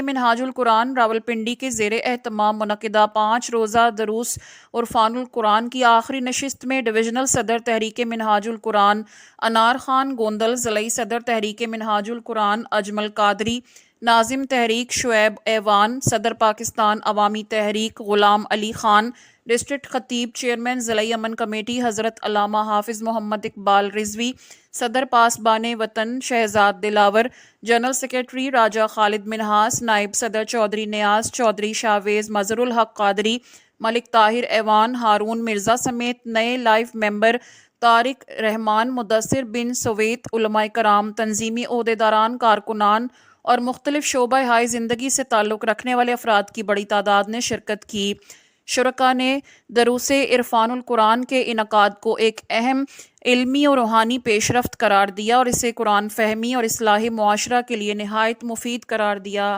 منہاج القرآن راولپنڈی کے زیر اہتمام منعقدہ 5 روزہ دروس عرفان القرآن کی آخری نشست میں ڈویژنل صدر تحریک منہاج القرآن انار خان گوندل، ضلعی صدر تحریک منہاج القرآن اجمل قادری، ناظم تحریک شعیب ایوان، صدر پاکستان عوامی تحریک غلام علی خان، ڈسٹرکٹ خطیب چیئرمین ضلعی امن کمیٹی حضرت علامہ حافظ محمد اقبال رضوی، صدر پاسبان وطن شہزاد دلاور، جنرل سیکرٹری راجہ خالد منہاس، نائب صدر چودھری نیاز چودھری، شاویز مظہر الحق قادری، ملک طاہر ایوان، ہارون مرزا سمیت نئے لائف ممبر طارق رحمان، مدثر بن سویت، علماء کرام، تنظیمی عہدیداران، کارکنان اور مختلف شعبہ ہائے زندگی سے تعلق رکھنے والے افراد کی بڑی تعداد نے شرکت کی۔ شرکاء نے دروس عرفان القرآن کے انعقاد کو ایک اہم علمی اور روحانی پیش رفت قرار دیا اور اسے قرآن فہمی اور اصلاح معاشرہ کے لیے نہایت مفید قرار دیا۔